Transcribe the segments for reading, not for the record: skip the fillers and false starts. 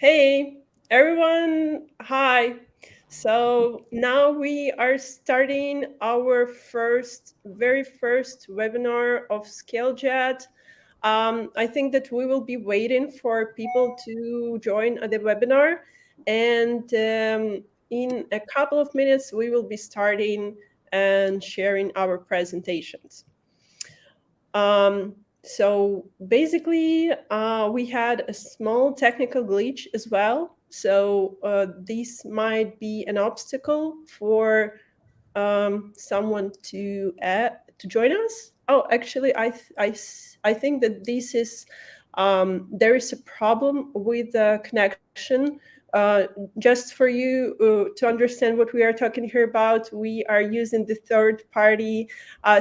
Hey, everyone. Hi. So now we are starting our very first webinar of ScaleJet. I think that we will be waiting for people to join the webinar. And in a couple of minutes, we will be starting and sharing our presentations. So basically, we had a small technical glitch as well. So this might be an obstacle for someone to join us. Oh, actually, I think that this is there is a problem with the connection. Just for you to understand what we are talking here about, we are using the third party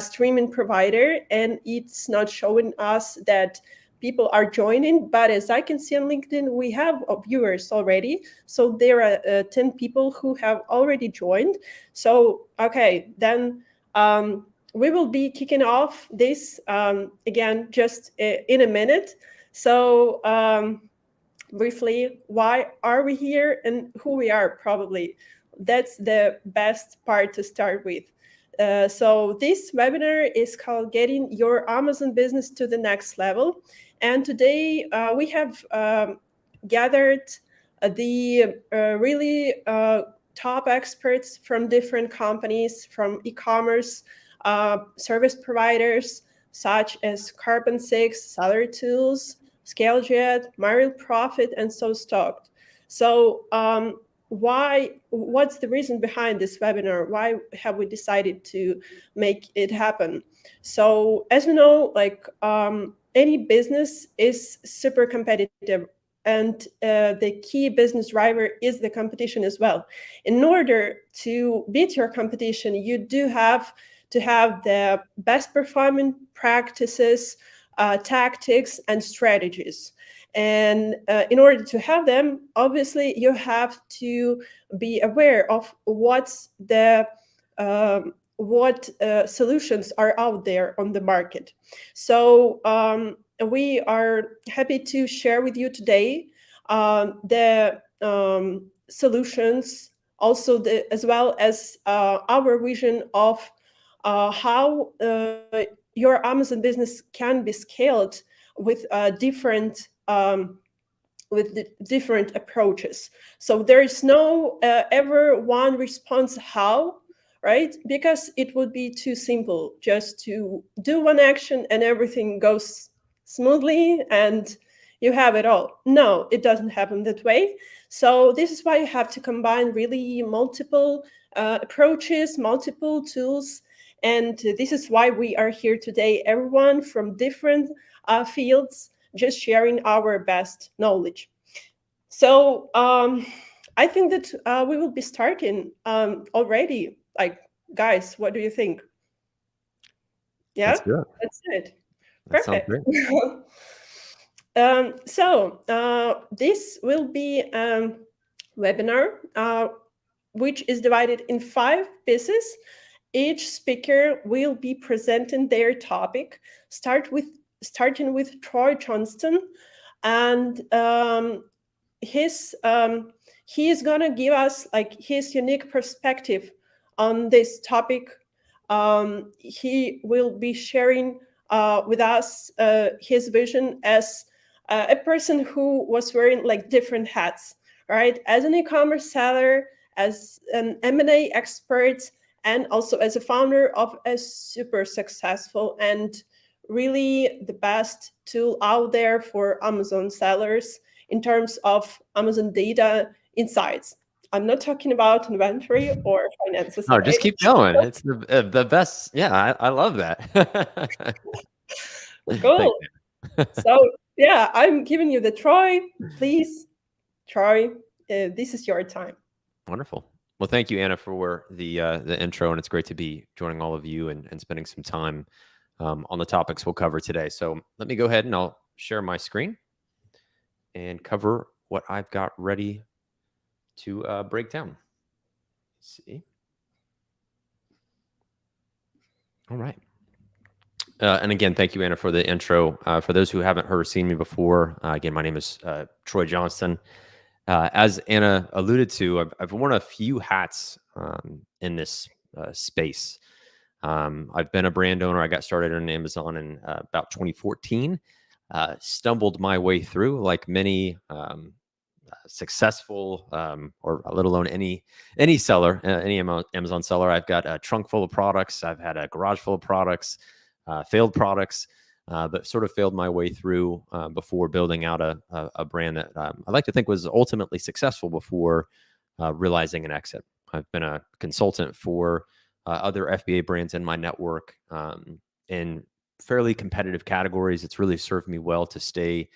streaming provider, and it's not showing us that people are joining. But as I can see on LinkedIn, we have viewers already. So there are 10 people who have already joined. So, okay, then we will be kicking off this again just in a minute. So, briefly, why are we here and who we are, probably. That's the best part to start with. So this webinar is called Getting Your Amazon Business to the Next Level. And today we have gathered the really top experts from different companies, from e-commerce service providers, such as Carbon6, Salary Tools, ScaleJet, Mariel Profit, and So Stocked. So what's the reason behind this webinar? Why have we decided to make it happen? So as we know, like any business is super competitive, and the key business driver is the competition as well. In order to beat your competition, you do have to have the best performing practices, tactics, and strategies. And in order to have them, obviously, you have to be aware of what solutions are out there on the market. So we are happy to share with you today the solutions, also as well as our vision of how your Amazon business can be scaled with different approaches. So there is no ever one response how, right? Because it would be too simple just to do one action and everything goes smoothly and you have it all. No, it doesn't happen that way. So this is why you have to combine really multiple approaches, multiple tools. And this is why we are here today, everyone from different fields, just sharing our best knowledge. So I think that we will be starting already. Like, guys, what do you think? Yeah, Let's do it. that's it. That sounds Perfect. great. So this will be a webinar which is divided in 5 pieces. Each speaker will be presenting their topic, starting with Troy Johnston, and he is gonna give us like his unique perspective on this topic. He will be sharing with us his vision as a person who was wearing like different hats, right? As an e-commerce seller, as an M&A expert, and also as a founder of a super successful and really the best tool out there for Amazon sellers in terms of Amazon data insights. I'm not talking about inventory or finances. No, Right? just keep going. It's the best. Yeah, I love that. Cool. So yeah, I'm giving you the Troy. Please, Troy, this is your time. Wonderful. Well, thank you, Anna, for the intro, and it's great to be joining all of you and spending some time on the topics we'll cover today. So let me go ahead and I'll share my screen and cover what I've got ready to break down. Let's see. All right. And again, thank you, Anna, for the intro. For those who haven't heard or seen me before, again, my name is Troy Johnston. As Anna alluded to, I've worn a few hats in this space. I've been a brand owner. I got started on Amazon in about 2014. Stumbled my way through, like many successful or let alone any seller, any Amazon seller. I've got a trunk full of products. I've had a garage full of products, failed products, but sort of failed my way through before building out a brand that I like to think was ultimately successful before realizing an exit. I've been a consultant for other FBA brands in my network in fairly competitive categories. It's really served me well to stay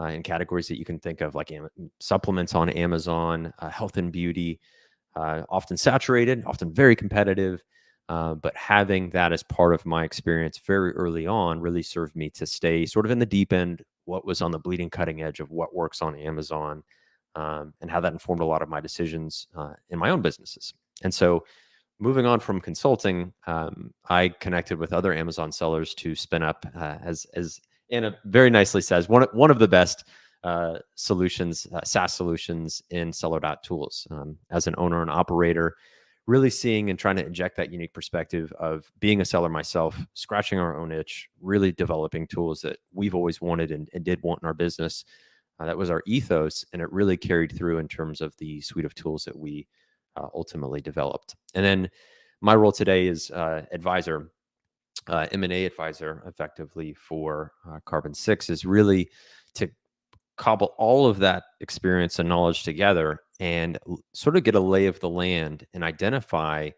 in categories that you can think of, like supplements on Amazon, health and beauty, often saturated, often very competitive. But having that as part of my experience very early on really served me to stay sort of in the deep end, what was on the bleeding cutting edge of what works on Amazon, and how that informed a lot of my decisions in my own businesses. And so moving on from consulting, I connected with other Amazon sellers to spin up, as Anna very nicely says, one of the best solutions, SaaS solutions in seller.tools. As an owner and operator, really seeing and trying to inject that unique perspective of being a seller myself, scratching our own itch, really developing tools that we've always wanted and did want in our business. That was our ethos, and it really carried through in terms of the suite of tools that we ultimately developed. And then my role today is advisor, M&A advisor, effectively for Carbon 6, is really to cobble all of that experience and knowledge together and sort of get a lay of the land and identify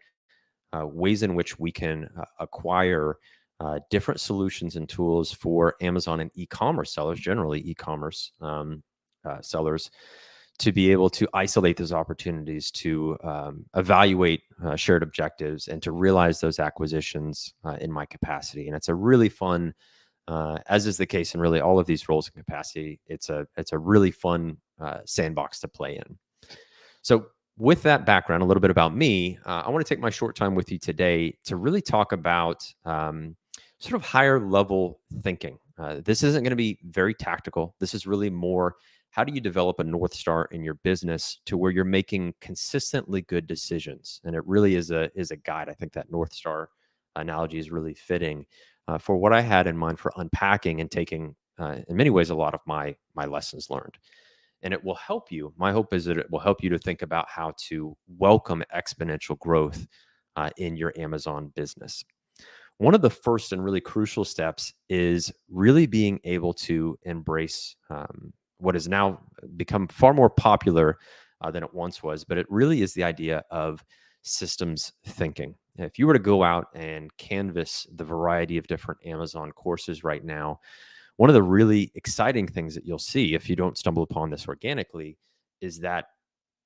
ways in which we can acquire different solutions and tools for Amazon and e-commerce sellers, generally e-commerce sellers, to be able to isolate those opportunities, to evaluate shared objectives, and to realize those acquisitions in my capacity. And it's a really fun, as is the case in really all of these roles and capacity, it's a really fun sandbox to play in. So with that background, a little bit about me, I want to take my short time with you today to really talk about sort of higher level thinking. This isn't going to be very tactical. This is really more, how do you develop a North Star in your business to where you're making consistently good decisions? And it really is a guide. I think that North Star analogy is really fitting for what I had in mind for unpacking and taking, in many ways, a lot of my lessons learned. And it will help you. My hope is that it will help you to think about how to welcome exponential growth in your Amazon business. One of the first and really crucial steps is really being able to embrace what has now become far more popular than it once was, but it really is the idea of systems thinking. If you were to go out and canvas the variety of different Amazon courses right now, one of the really exciting things that you'll see, if you don't stumble upon this organically, is that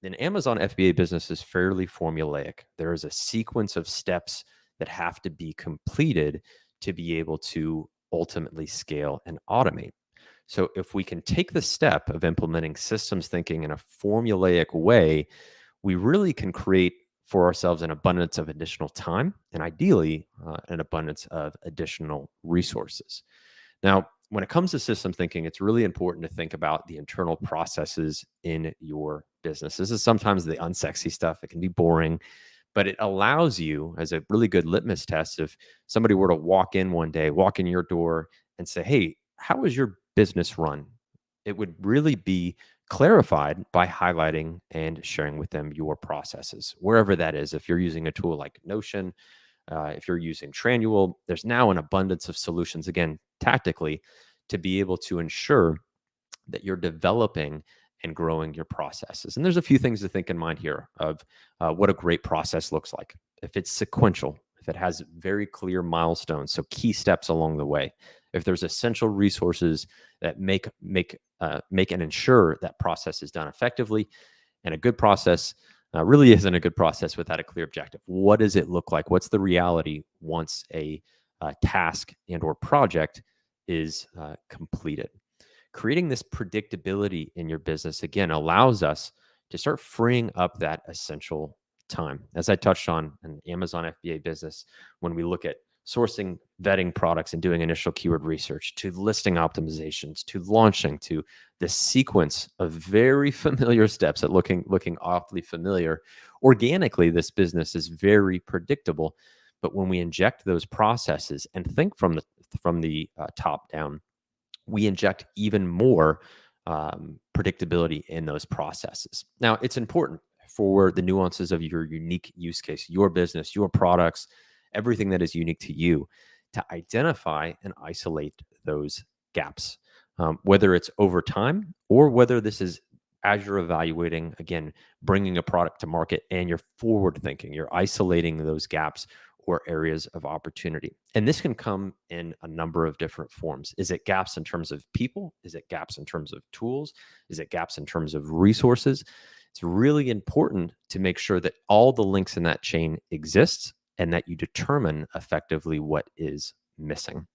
an Amazon FBA business is fairly formulaic. There is a sequence of steps that have to be completed to be able to ultimately scale and automate. So if we can take the step of implementing systems thinking in a formulaic way, we really can create for ourselves an abundance of additional time and ideally an abundance of additional resources. Now, when it comes to system thinking, it's really important to think about the internal processes in your business. This is sometimes the unsexy stuff. It can be boring, but it allows you as a really good litmus test. If somebody were to walk in one day, walk in your door and say, hey, how is your business run? It would really be clarified by highlighting and sharing with them your processes, wherever that is. If you're using a tool like Notion, if you're using Tranual, there's now an abundance of solutions, again, tactically, to be able to ensure that you're developing and growing your processes. And there's a few things to think in mind here of what a great process looks like. If it's sequential, if it has very clear milestones, so key steps along the way, if there's essential resources that make and ensure that process is done effectively, and a good process really isn't a good process without a clear objective. What does it look like? What's the reality once a task and or project is completed? Creating this predictability in your business, again, allows us to start freeing up that essential time. As I touched on an Amazon FBA business, when we look at sourcing, vetting products, and doing initial keyword research, to listing optimizations, to launching, to the sequence of very familiar steps that looking awfully familiar. Organically, this business is very predictable, but when we inject those processes and think from the top down, we inject even more predictability in those processes. Now, it's important for the nuances of your unique use case, your business, your products, everything that is unique to you, to identify and isolate those gaps, whether it's over time or whether this is as you're evaluating, again, bringing a product to market and you're forward thinking, you're isolating those gaps or areas of opportunity. And this can come in a number of different forms. Is it gaps in terms of people? Is it gaps in terms of tools? Is it gaps in terms of resources? It's really important to make sure that all the links in that chain exist and that you determine effectively what is missing.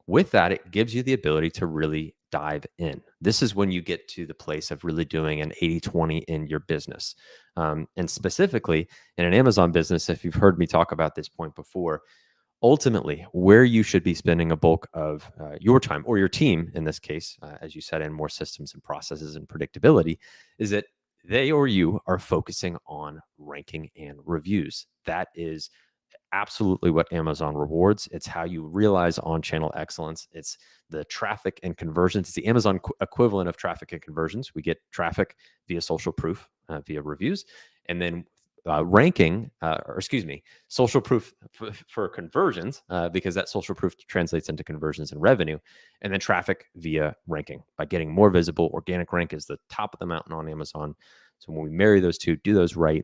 With that, it gives you the ability to really dive in. This is when you get to the place of really doing an 80-20 in your business. And specifically in an Amazon business, if you've heard me talk about this point before, ultimately where you should be spending a bulk of your time, or your team in this case, as you set in more systems and processes and predictability, is that they or you are focusing on ranking and reviews. That is absolutely what Amazon rewards. It's how you realize on-channel excellence. It's the traffic and conversions. It's the Amazon equivalent of traffic and conversions. We get traffic via social proof, via reviews, and then social proof for conversions, because that social proof translates into conversions and revenue, and then traffic via ranking by getting more visible. Organic rank is the top of the mountain on Amazon. So when we marry those two, do those right,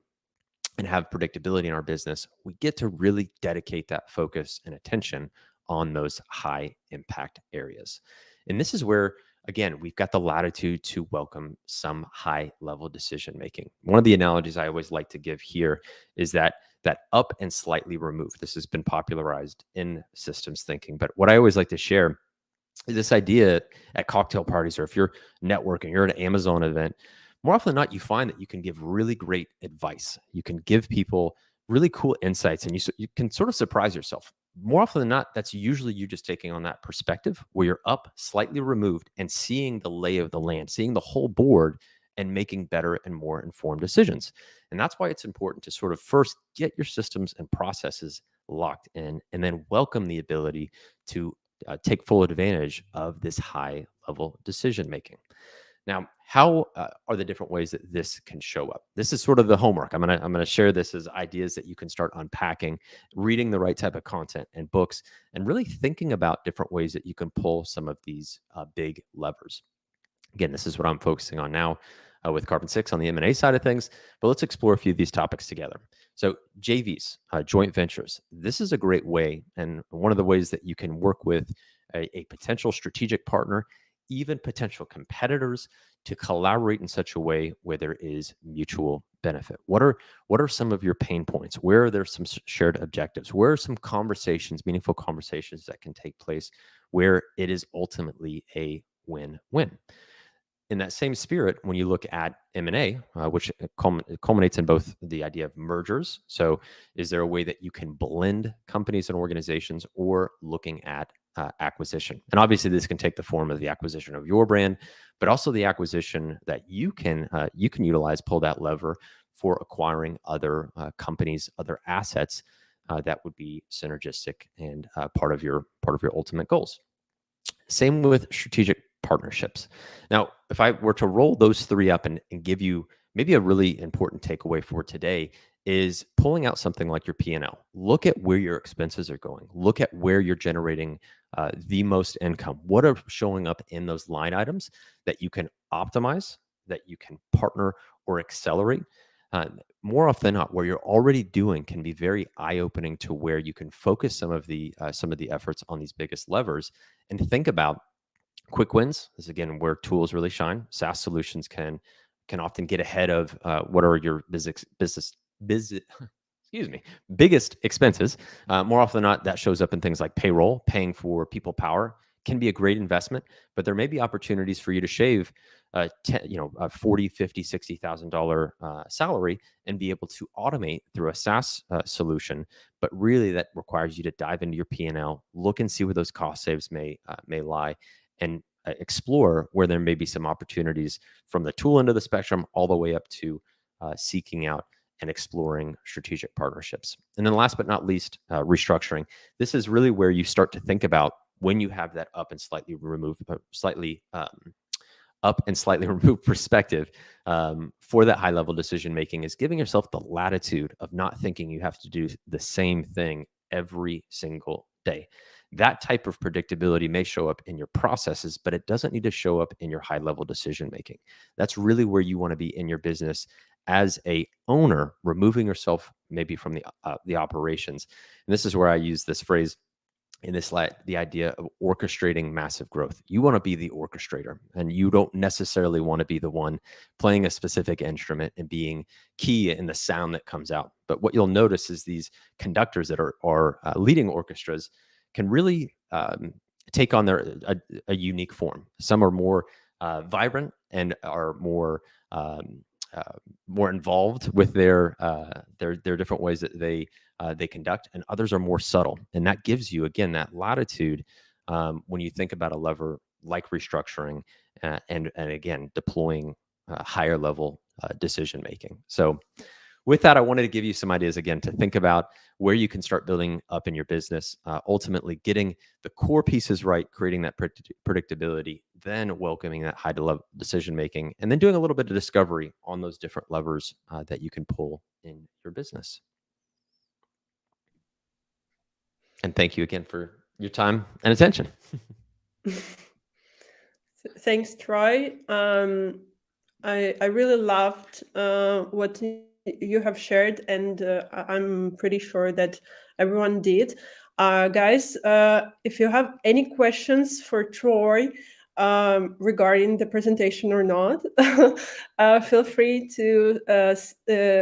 and have predictability in our business, we get to really dedicate that focus and attention on those high impact areas. And this is where, again, we've got the latitude to welcome some high level decision making. One of the analogies I always like to give here is that up and slightly removed. This has been popularized in systems thinking, but what I always like to share is this idea at cocktail parties, or if you're networking, you're at an Amazon event, more often than not, you find that you can give really great advice. You can give people really cool insights, and you can sort of surprise yourself. More often than not, that's usually you just taking on that perspective where you're up, slightly removed, and seeing the lay of the land, seeing the whole board, and making better and more informed decisions. And that's why it's important to sort of first get your systems and processes locked in, and then welcome the ability to take full advantage of this high level decision making. Now, how are the different ways that this can show up? This is sort of the homework. I'm gonna share this as ideas that you can start unpacking, reading the right type of content and books, and really thinking about different ways that you can pull some of these big levers. Again, this is what I'm focusing on now with Carbon 6 on the M&A side of things, but let's explore a few of these topics together. So JVs, joint ventures, this is a great way, and one of the ways that you can work with a potential strategic partner, even potential competitors, to collaborate in such a way where there is mutual benefit. What are some of your pain points? Where are there some shared objectives? Where are some conversations, meaningful conversations that can take place where it is ultimately a win-win? In that same spirit, when you look at M&A, which culminates in both the idea of mergers. So is there a way that you can blend companies and organizations, or looking at acquisition? And obviously this can take the form of the acquisition of your brand, but also the acquisition that you can utilize, pull that lever for acquiring other companies, other assets that would be synergistic and part of your ultimate goals. Same with strategic partnerships. Now, if I were to roll those three up and give you maybe a really important takeaway for today, is pulling out something like your P&L. Look at where your expenses are going. Look at where you're generating the most income. What are showing up in those line items that you can optimize, that you can partner or accelerate? More often than not, where you're already doing can be very eye-opening to where you can focus some of the efforts on these biggest levers, and think about quick wins. This is again where tools really shine. SaaS solutions can often get ahead of what are your biggest expenses. More often than not, that shows up in things like payroll, paying for people power, can be a great investment, but there may be opportunities for you to shave a $40,000, $50,000, $60,000 salary and be able to automate through a SaaS solution. But really, that requires you to dive into your P&L, look and see where those cost saves may lie, and explore where there may be some opportunities from the tool end of the spectrum all the way up to seeking out and exploring strategic partnerships. And then last but not least, restructuring. This is really where you start to think about when you have that up and slightly removed perspective for that high level decision making, is giving yourself the latitude of not thinking you have to do the same thing every single day. That type of predictability may show up in your processes, but it doesn't need to show up in your high level decision making. That's really where you want to be in your business as a owner, removing yourself maybe from the operations. And this is where I use this phrase in this slide, the idea of orchestrating massive growth. You want to be the orchestrator, and you don't necessarily want to be the one playing a specific instrument and being key in the sound that comes out. But what you'll notice is these conductors that are leading orchestras can really take on a unique form. Some are more vibrant and are more involved with their different ways that they conduct, and others are more subtle. And that gives you, again, that latitude when you think about a lever like restructuring and again, deploying higher level decision making. So with that, I wanted to give you some ideas again to think about where you can start building up in your business, ultimately getting the core pieces right, creating that predictability, then welcoming that high level decision making, and then doing a little bit of discovery on those different levers that you can pull in your business. And thank you again for your time and attention. Thanks, Troy. I really loved what you have shared, and I'm pretty sure that everyone did. Guys, if you have any questions for Troy regarding the presentation or not, feel free to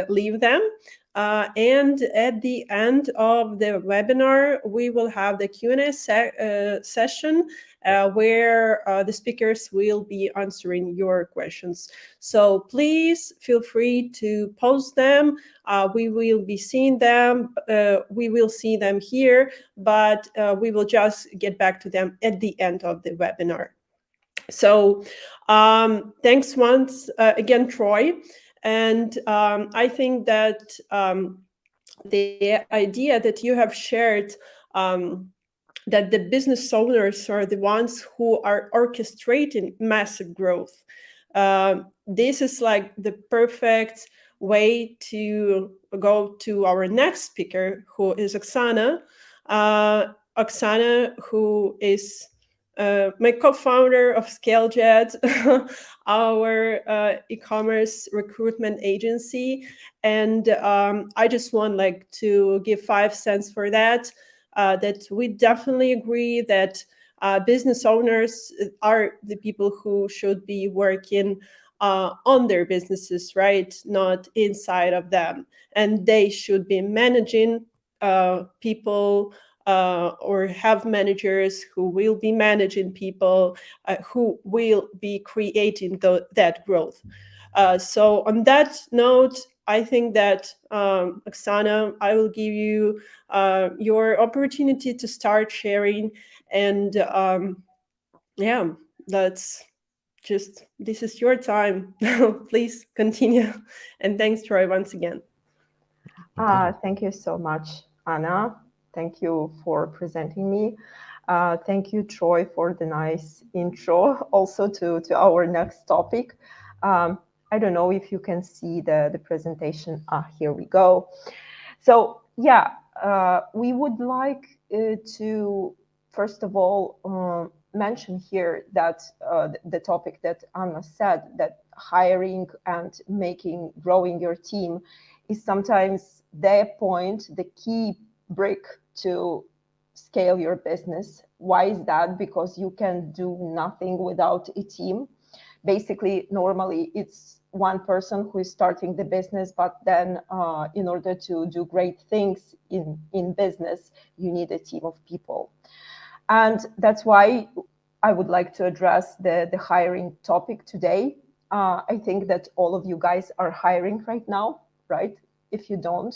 leave them. And at the end of the webinar, we will have the Q&A session where the speakers will be answering your questions. So please feel free to post them. We will be seeing them. We will see them here, but we will just get back to them at the end of the webinar. So thanks once again, Troy. And I think that the idea that you have shared, that the business owners are the ones who are orchestrating massive growth, this is like the perfect way to go to our next speaker, who is Oxana. Oxana, who is my co-founder of ScaleJet, our e-commerce recruitment agency. And I just want to give 5 cents for that, that we definitely agree that business owners are the people who should be working on their businesses, right? Not inside of them. And they should be managing people, or have managers who will be managing people, who will be creating that growth. So on that note, I think that, Oxana, I will give you your opportunity to start sharing. And yeah, this is your time. Please continue. And thanks, Troy, once again. Thank you so much, Anna. Thank you for presenting me. Thank you, Troy, for the nice intro also to our next topic. I don't know if you can see the presentation. Here we go. So yeah, we would like to, first of all, mention here that the topic that Anna said, that hiring and growing your team is sometimes the point, the key brick to scale your business. Why is that? Because you can do nothing without a team. Basically, normally it's one person who is starting the business, but then in order to do great things in business, you need a team of people. And that's why I would like to address the hiring topic today. I think that all of you guys are hiring right now, right? If you don't,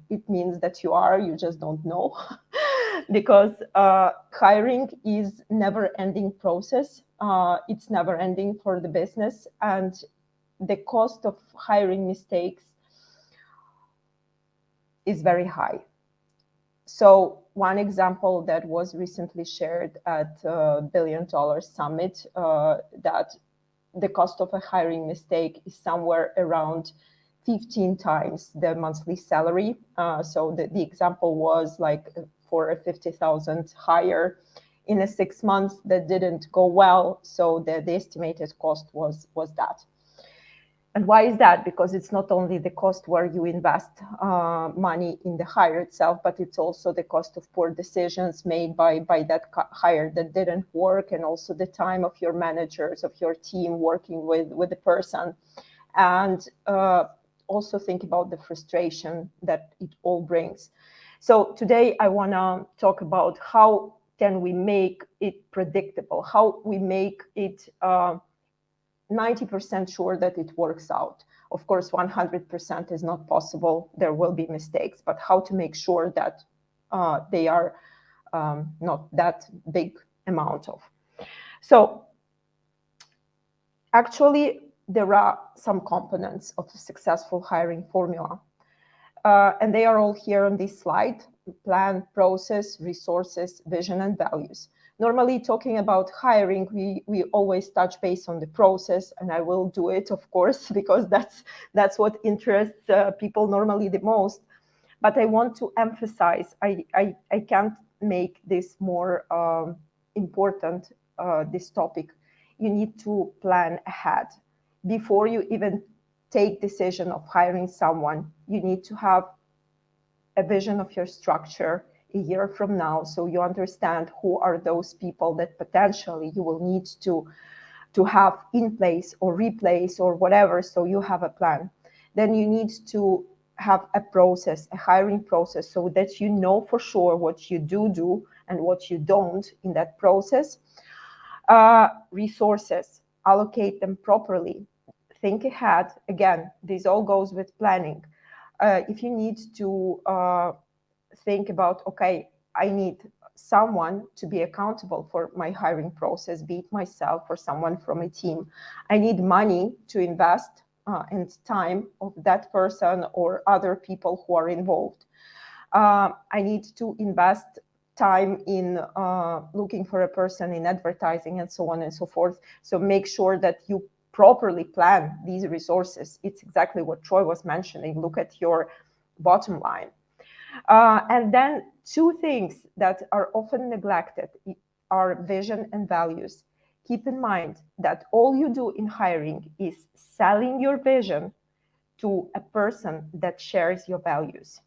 it means that you just don't know. Because hiring is never-ending process. It's never-ending for the business, and the cost of hiring mistakes is very high. So one example that was recently shared at $1 billion Summit, that the cost of a hiring mistake is somewhere around 15 times the monthly salary. So the example was like for a 50,000 hire in a 6 months that didn't go well. So the estimated cost was that. And why is that? Because it's not only the cost where you invest money in the hire itself, but it's also the cost of poor decisions made by that hire that didn't work, and also the time of your managers, of your team working with the person. And also think about the frustration that it all brings. So today I want to talk about how can we make it predictable, how we make it 90% sure that it works out. Of course, 100% is not possible. There will be mistakes, but how to make sure that they are not that big amount of. So actually, there are some components of a successful hiring formula. And they are all here on this slide: plan, process, resources, vision, and values. Normally, talking about hiring, we always touch base on the process, and I will do it, of course, because that's what interests people normally the most. But I want to emphasize, I can't make this more important, this topic. You need to plan ahead. Before you even take decision of hiring someone, you need to have a vision of your structure a year from now, so you understand who are those people that potentially you will need to have in place or replace or whatever, so you have a plan. Then you need to have a process, a hiring process, so that you know for sure what you do and what you don't in that process. Resources, allocate them properly. Think ahead. Again, this all goes with planning. If you need to think about, okay, I need someone to be accountable for my hiring process, be it myself or someone from a team. I need money to invest and time of that person or other people who are involved. I need to invest time in looking for a person in advertising and so on and so forth. So make sure that you properly plan these resources. It's exactly what Troy was mentioning. Look at your bottom line. And then two things that are often neglected are vision and values. Keep in mind that all you do in hiring is selling your vision to a person that shares your values.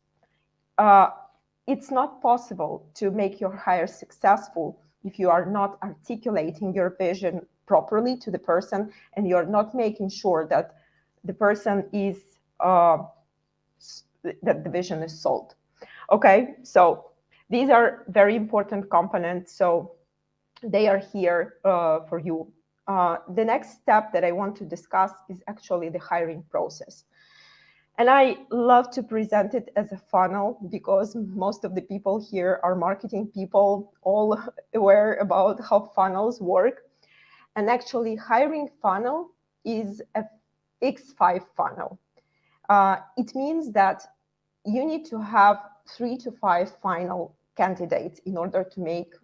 It's not possible to make your hire successful if you are not articulating your vision properly to the person, and you're not making sure that the person is, that the vision is sold. Okay, so these are very important components, so they are here for you. The next step that I want to discuss is actually the hiring process. And I love to present it as a funnel because most of the people here are marketing people, all aware about how funnels work. And actually, hiring funnel is a X5 funnel. It means that you need to have 3 to 5 final candidates in order to make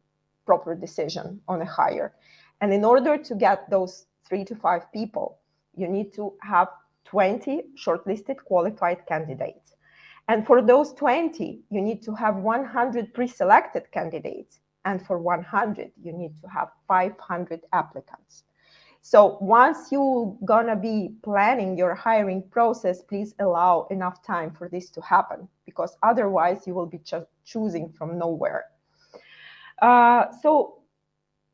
proper decision on a hire. And in order to get those 3 to 5 people, you need to have 20 shortlisted qualified candidates. And for those 20, you need to have 100 pre-selected candidates. And for 100, you need to have 500 applicants. So once you're gonna be planning your hiring process, please allow enough time for this to happen, because otherwise you will be choosing from nowhere. So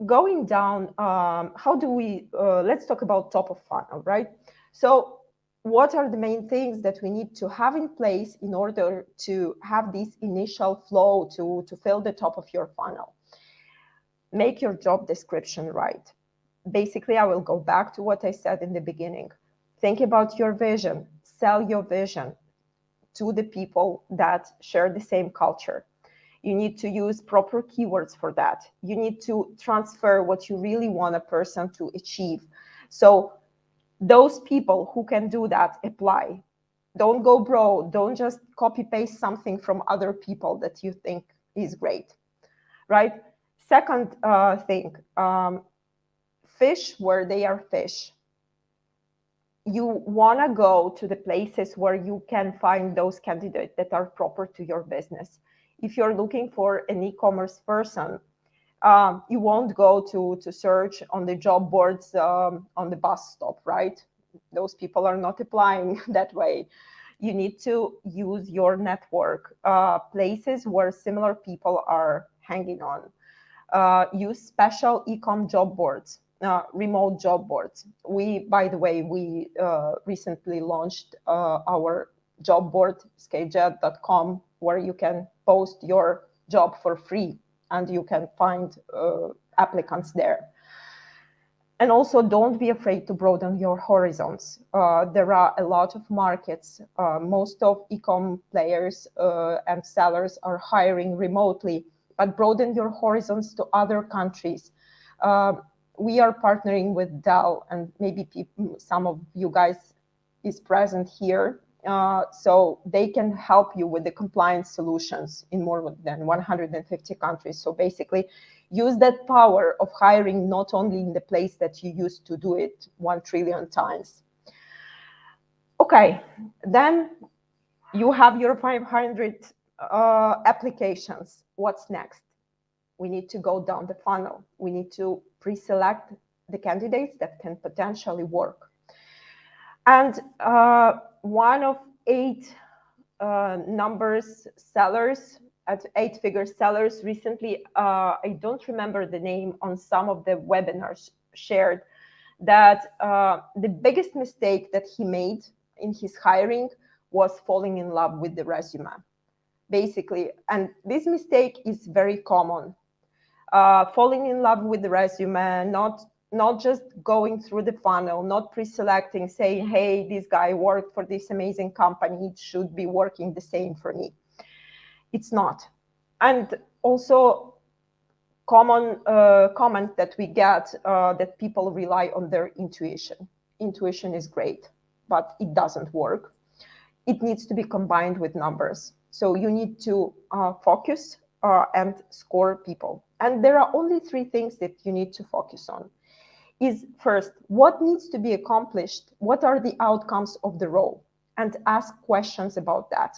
going down, how do we, let's talk about top of funnel, right? So what are the main things that we need to have in place in order to have this initial flow to fill the top of your funnel? make your job description right. Basically, I will go back to what I said in the beginning. Think about your vision, sell your vision to the people that share the same culture. You need to use proper keywords for that. You need to transfer what you really want a person to achieve. So those people who can do that, apply. Don't go broad. Don't just copy paste something from other people that you think is great, right? Second thing, fish where they are fish. You want to go to the places where you can find those candidates that are proper to your business. If you're looking for an e-commerce person, you won't go to search on the job boards on the bus stop, right? Those people are not applying that way. You need to use your network, places where similar people are hanging on. Use special e-com job boards, remote job boards. By the way, we recently launched our job board, ScaleJet.com, where you can post your job for free and you can find applicants there. And also, don't be afraid to broaden your horizons. There are a lot of markets. Most of e-com players and sellers are hiring remotely, but broaden your horizons to other countries. We are partnering with Dell, and maybe some of you guys is present here. So they can help you with the compliance solutions in more than 150 countries. So basically, use that power of hiring not only in the place that you used to do it 1 trillion times. Okay, then you have your 500 applications. What's next? We need to go down the funnel. We need to pre-select the candidates that can potentially work. And one of 8 numbers sellers, at 8-figure sellers recently, I don't remember the name, on some of the webinars shared that the biggest mistake that he made in his hiring was falling in love with the resume, basically. And this mistake is very common. Falling in love with the resume, not just going through the funnel, not pre-selecting, saying, hey, this guy worked for this amazing company, it should be working the same for me. It's not. And also, common comment that we get, that people rely on their intuition. Intuition is great, but it doesn't work. It needs to be combined with numbers. So you need to focus and score people. And there are only 3 things that you need to focus on. Is first, what needs to be accomplished? What are the outcomes of the role? And ask questions about that.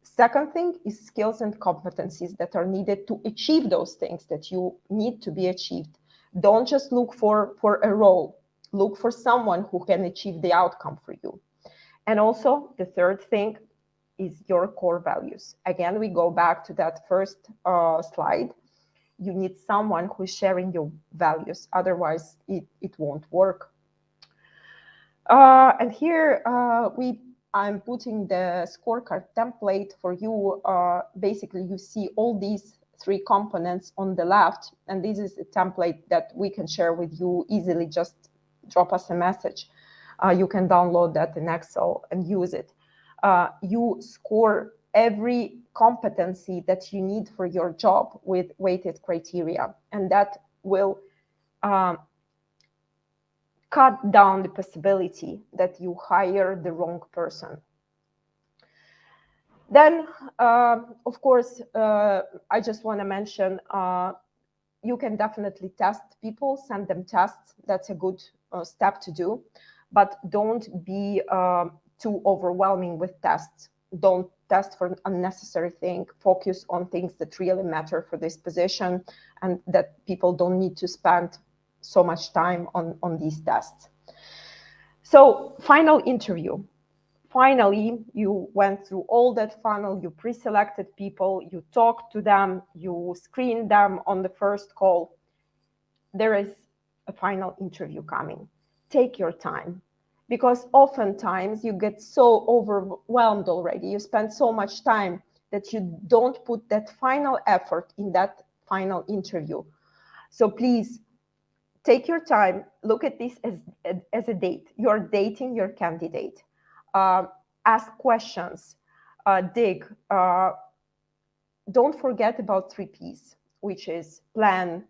Second thing is skills and competencies that are needed to achieve those things that you need to be achieved. Don't just look for a role. Look for someone who can achieve the outcome for you. And also, the third thing is your core values. Again, we go back to that first slide. You need someone who is sharing your values. Otherwise, it won't work. And here I'm putting the scorecard template for you. Basically, you see all these 3 components on the left, and this is a template that we can share with you easily. Just drop us a message. You can download that in Excel and use it. You score every competency that you need for your job with weighted criteria, and that will cut down the possibility that you hire the wrong person. Then, of course, I just want to mention, you can definitely test people, send them tests. That's a good step to do, but don't be too overwhelming with tests. Don't test for unnecessary things. Focus on things that really matter for this position, and that people don't need to spend so much time on these tests. So, final interview. Finally, you went through all that funnel, you pre-selected people, you talked to them, you screened them on the first call. There is a final interview coming. Take your time, because oftentimes you get so overwhelmed already. You spend so much time that you don't put that final effort in that final interview. So please take your time, look at this as a date. You're dating your candidate. Ask questions, dig. Don't forget about 3 Ps, which is plan.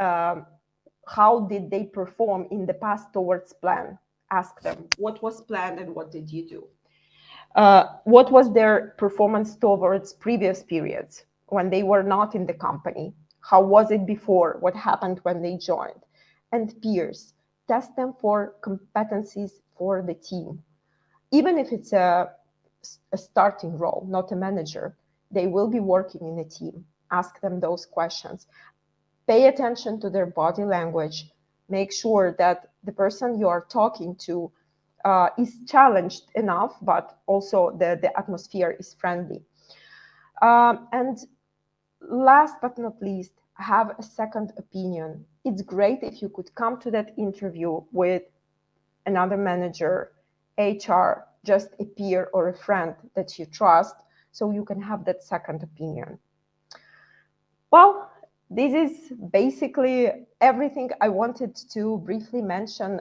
How did they perform in the past towards plan? Ask them, what was planned and what did you do? What was their performance towards previous periods when they were not in the company? How was it before? What happened when they joined? And peers, test them for competencies for the team. Even if it's a starting role, not a manager, they will be working in a team. Ask them those questions. Pay attention to their body language. Make sure that the person you are talking to is challenged enough, but also the atmosphere is friendly. And last but not least, have a second opinion. It's great if you could come to that interview with another manager, HR, just a peer or a friend that you trust, so you can have that second opinion. Well, this is basically everything I wanted to briefly mention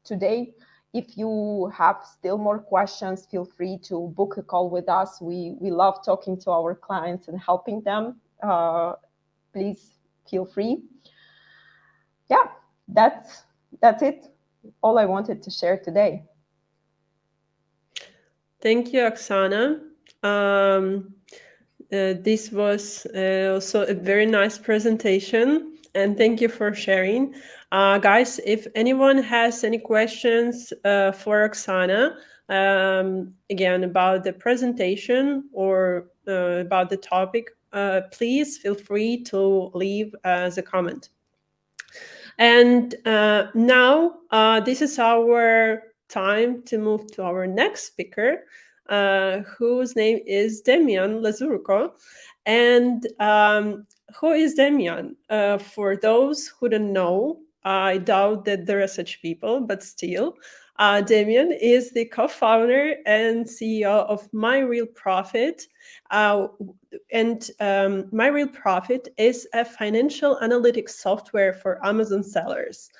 today. If you have still more questions, feel free to book a call with us. We love talking to our clients and helping them. Please feel free. Yeah, that's it. All I wanted to share today. Thank you, Oksana. This was also a very nice presentation, and thank you for sharing. Guys, if anyone has any questions for Oksana, again, about the presentation or about the topic, please feel free to leave as a comment. And now this is our time to move to our next speaker, whose name is Demian Lazurko. And who is Demian? For those who don't know, I doubt that there are such people, but still, Demian is the co-founder and CEO of My Real Profit. And My Real Profit is a financial analytics software for Amazon sellers.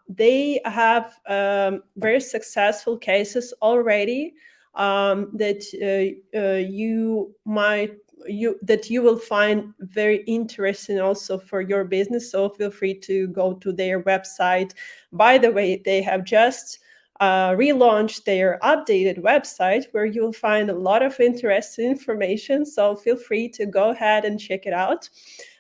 They have very successful cases already that you will find very interesting also for your business. So feel free to go to their website. By the way, they have just relaunched their updated website where you'll find a lot of interesting information. So feel free to go ahead and check it out.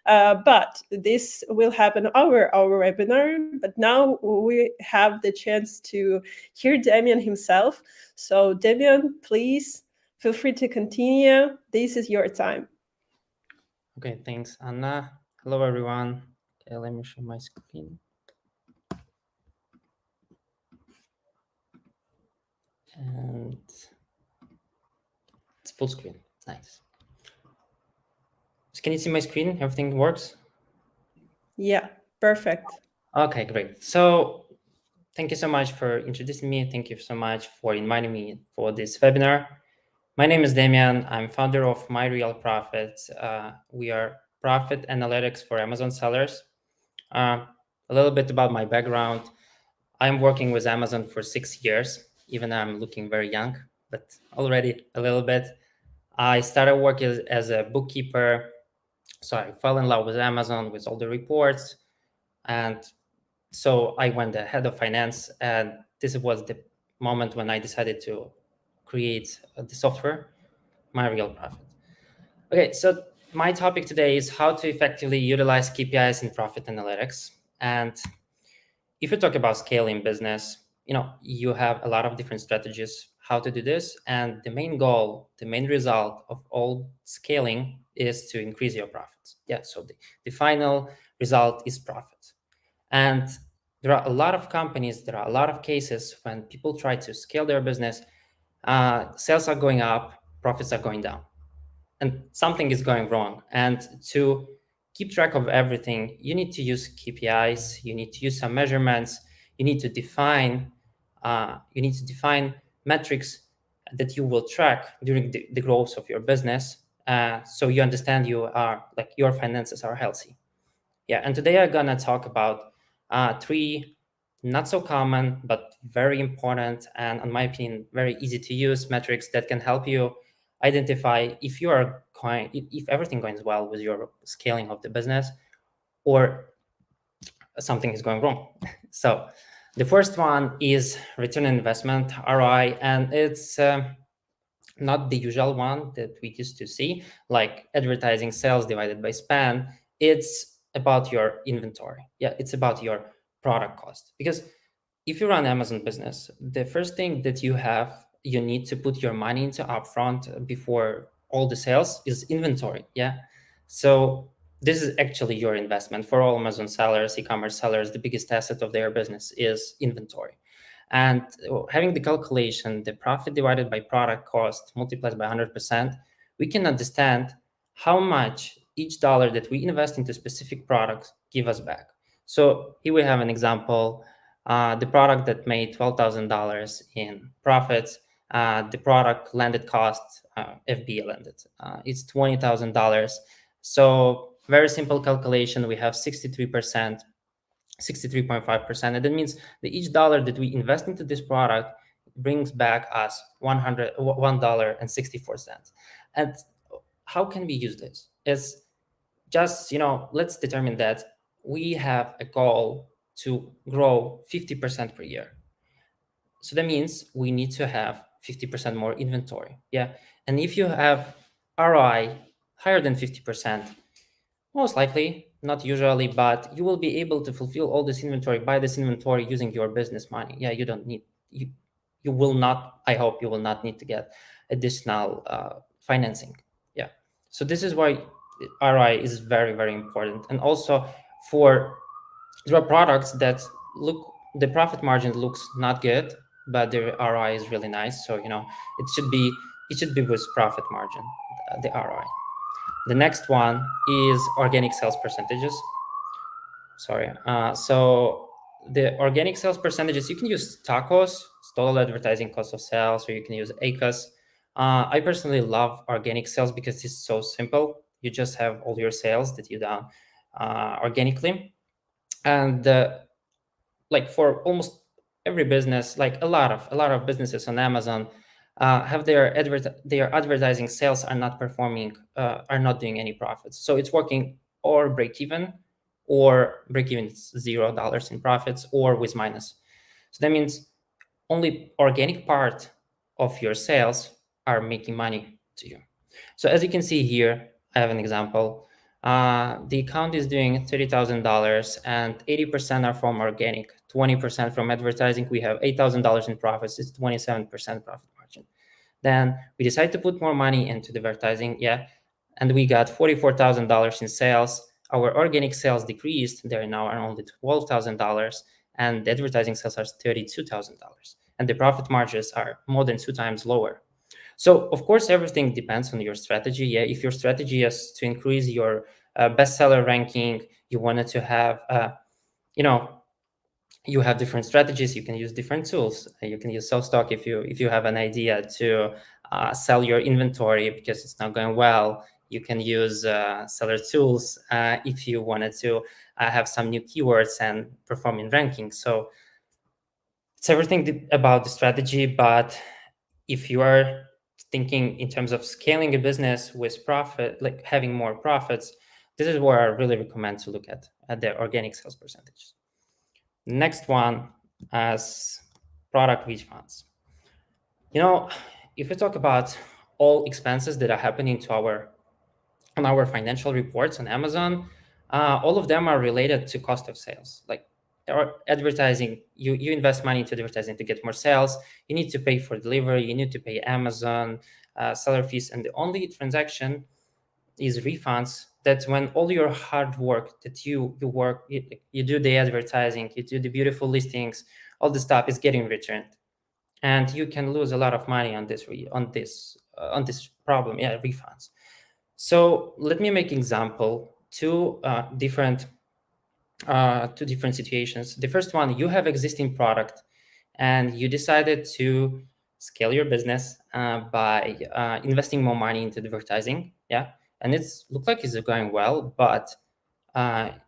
But this will happen over our webinar. But now we have the chance to hear Demian himself. So Demian, please feel free to continue. This is your time. Okay, thanks, Anna. Hello, everyone. Okay, let me share my screen. And it's full screen. Nice. So can you see my screen? Everything works? Yeah, perfect. Okay, great. So thank you so much for introducing me. Thank you so much for inviting me for this webinar. My name is Demian. I'm founder of My Real Profit. We are profit analytics for Amazon sellers. A little bit about my background. I'm working with Amazon for 6 years, even though I'm looking very young, but already a little bit. I started working as a bookkeeper. So I fell in love with Amazon, with all the reports. And so I went the head of finance. And this was the moment when I decided to create the software, My Real Profit. Okay, so my topic today is how to effectively utilize KPIs in profit analytics. And if you talk about scaling business, you have a lot of different strategies how to do this. And the main goal, the main result of all scaling is to increase your profits. Yeah, so the final result is profit. And there are a lot of companies, there are a lot of cases when people try to scale their business, sales are going up, profits are going down, and something is going wrong. And to keep track of everything, you need to use KPIs, you need to use some measurements, you need to define metrics that you will track during the growth of your business, so you understand your finances are healthy. Yeah, and today I'm gonna talk about 3 not so common but very important and, in my opinion, very easy to use metrics that can help you identify if you are going, if everything goes well with your scaling of the business, or something is going wrong. So the first one is return on investment, ROI, and it's not the usual one that we used to see, like advertising sales divided by spend. It's about your inventory. Yeah, it's about your product cost. Because if you run Amazon business, the first thing that you need to put your money into upfront before all the sales is inventory. Yeah. So this is actually your investment. For all Amazon sellers, e-commerce sellers, the biggest asset of their business is inventory. And having the calculation, the profit divided by product cost multiplied by 100%, we can understand how much each dollar that we invest into specific products give us back. So here we have an example. The product that made $12,000 in profits, the product landed cost, FBA landed, it's $20,000. So very simple calculation, we have 63%, 63.5%. And that means that each dollar that we invest into this product brings back us $1.64. And how can we use this? It's just, let's determine that we have a goal to grow 50% per year. So that means we need to have 50% more inventory. Yeah. And if you have ROI higher than 50%, most likely, not usually, but you will be able to fulfill all this inventory, buy this inventory using your business money. Yeah, you don't need, you will not, I hope you will not need to get additional financing. Yeah. So this is why ROI is very, very important. And also there are products that the profit margin looks not good, but the ROI is really nice. So, it should be with profit margin, the ROI. The next one is organic sales percentages. Sorry. So the organic sales percentages, you can use TACOS, total advertising cost of sales, or you can use ACOS. I personally love organic sales because it's so simple. You just have all your sales that you done organically. And like for almost every business, like a lot of businesses on Amazon, have their advertising sales are not performing, are not doing any profits. So it's working or break even is $0 in profits or with minus. So that means only organic part of your sales are making money to you. So as you can see here, I have an example. The account is doing $30,000 and 80% are from organic, 20% from advertising. We have $8,000 in profits. It's 27% profit margin. Then we decide to put more money into the advertising. Yeah. And we got $44,000 in sales. Our organic sales decreased. They're now only $12,000 and the advertising sales are $32,000. And the profit margins are more than 2 times lower. So, of course, everything depends on your strategy. Yeah, if your strategy is to increase your bestseller ranking, you wanted to have, you have different strategies. You can use different tools. You can use self-stock if you have an idea to sell your inventory because it's not going well. You can use seller tools if you wanted to have some new keywords and perform in rankings. So it's everything about the strategy. But if you are thinking in terms of scaling a business with profit, like having more profits, this is where I really recommend to look at the organic sales percentages. Next one as product refunds. If we talk about all expenses that are happening on our financial reports on Amazon, all of them are related to cost of sales. Like advertising, you invest money into advertising to get more sales. You need to pay for delivery. You need to pay Amazon seller fees, and the only transaction is refunds. That's when all your hard work that you do the advertising, you do the beautiful listings, all the stuff is getting returned, and you can lose a lot of money on this problem. Yeah, refunds. So let me make example two different situations. The first one, you have existing product and you decided to scale your business by investing more money into advertising. Yeah. And it's look like it's going well, but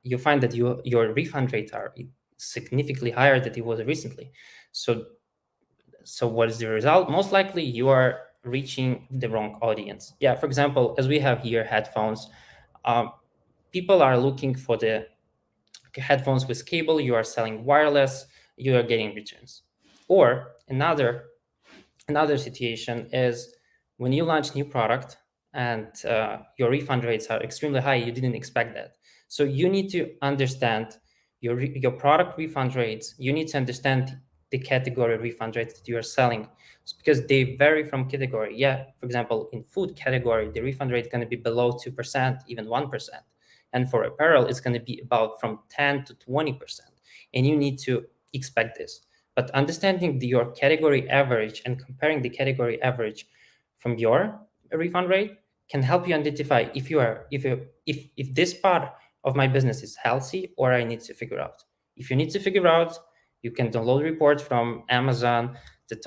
you find that your refund rates are significantly higher than it was recently. So what is the result? Most likely you are reaching the wrong audience. Yeah, for example, as we have here headphones, people are looking for the headphones with cable. You are selling wireless, you are getting returns. Or another situation is when you launch new product and your refund rates are extremely high, you didn't expect that. So you need to understand your product refund rates. You need to understand the category refund rates that you are selling, because they vary from category. Yeah, for example, in food category, the refund rate is going to be below 2%, even 1%. And for apparel, it's going to be about from 10 to 20%. And you need to expect this. But understanding your category average and comparing the category average from your refund rate can help you identify if this part of my business is healthy or I need to figure out. If you need to figure out, you can download reports from Amazon that